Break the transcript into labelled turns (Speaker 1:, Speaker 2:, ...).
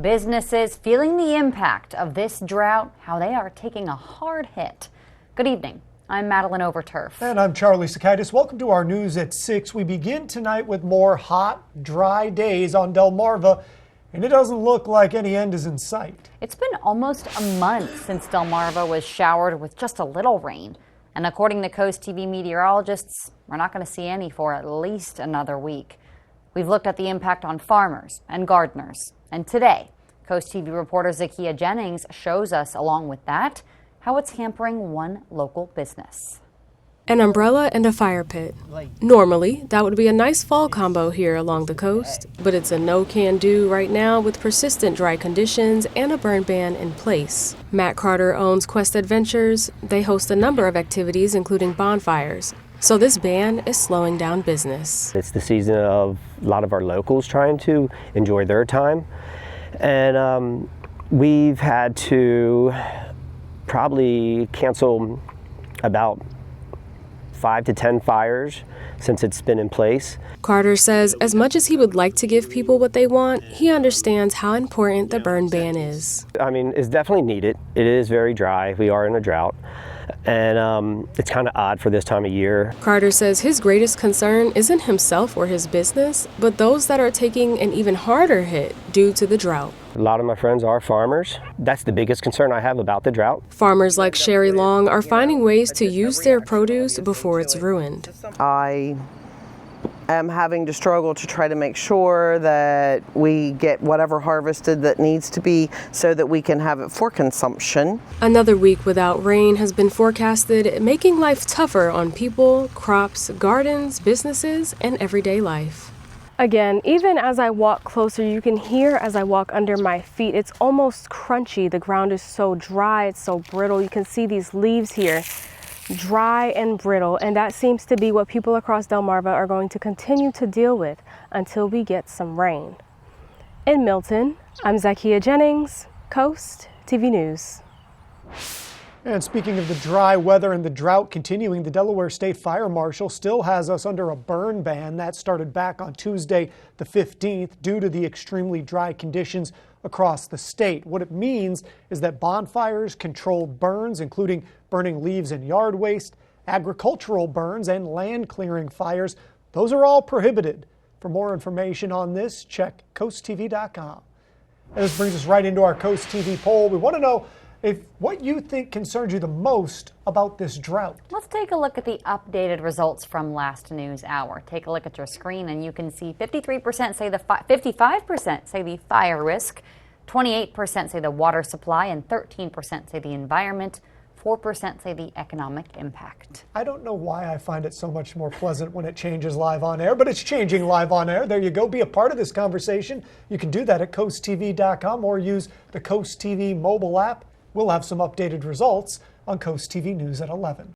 Speaker 1: Businesses feeling the impact of this drought, how they are taking a hard hit. Good evening. I'm Madeline Overturf.
Speaker 2: And I'm Charlie Sakaitis. Welcome to our news at 6. We begin tonight with more hot, dry days on Delmarva, and it doesn't look like any end is in sight.
Speaker 1: It's been almost a month since Delmarva was showered with just a little rain. And according to CoastTV Meteorologists, we're not going to see any for at least another week. We've looked at the impact on farmers and gardeners. And today, CoastTV reporter Zakia Jennings shows us, along with that, how it's hampering one local business.
Speaker 3: An umbrella and a fire pit. Normally, that would be a nice fall combo here along the coast, but it's a no-can-do right now with persistent dry conditions and a burn ban in place. Matt Carter owns Quest Adventures. They host a number of activities, including bonfires. So this ban is slowing down business.
Speaker 4: It's the season of a lot of our locals trying to enjoy their time. And we've had to probably cancel about 5 to 10 fires since it's been in place.
Speaker 3: Carter says as much as he would like to give people what they want, he understands how important the burn ban is.
Speaker 4: I mean, it's definitely needed. It is very dry. We are in a drought. And it's kind of odd for this time of year.
Speaker 3: Carter says his greatest concern isn't himself or his business, but those that are taking an even harder hit due to the drought.
Speaker 4: A lot of my friends are farmers. That's the biggest concern I have about the drought.
Speaker 3: Farmers like Sherry Long are finding ways to use their produce before it's ruined.
Speaker 5: I am having to struggle to try to make sure that we get whatever harvested that needs to be so that we can have it for consumption.
Speaker 3: Another week without rain has been forecasted, making life tougher on people, crops, gardens, businesses, and everyday life. Again, even as I walk closer, you can hear as I walk under my feet, it's almost crunchy. The ground is so dry, it's so brittle. You can see these leaves here, dry and brittle, and that seems to be what people across Delmarva are going to continue to deal with until we get some rain. In Milton, I'm Zakia Jennings, Coast TV News.
Speaker 2: And speaking of the dry weather and the drought continuing, the Delaware State Fire Marshal still has us under a burn ban. That started back on Tuesday, the 15th, due to the extremely dry conditions across the state. What it means is that bonfires, controlled burns, including burning leaves and yard waste, agricultural burns, and land clearing fires, those are all prohibited. For more information on this, check CoastTV.com. And this brings us right into our Coast TV poll. We want to know what you think concerns you the most about this drought.
Speaker 1: Let's take a look at the updated results from last news hour. Take a look at your screen and you can see 53% say 55% say the fire risk, 28% say the water supply, and 13% say the environment. 4% say the economic impact.
Speaker 2: I don't know why I find it so much more pleasant when it changes live on air, but it's changing live on air. There you go. Be a part of this conversation. You can do that at CoastTV.com or use the Coast TV mobile app. We'll have some updated results on Coast TV News at 11.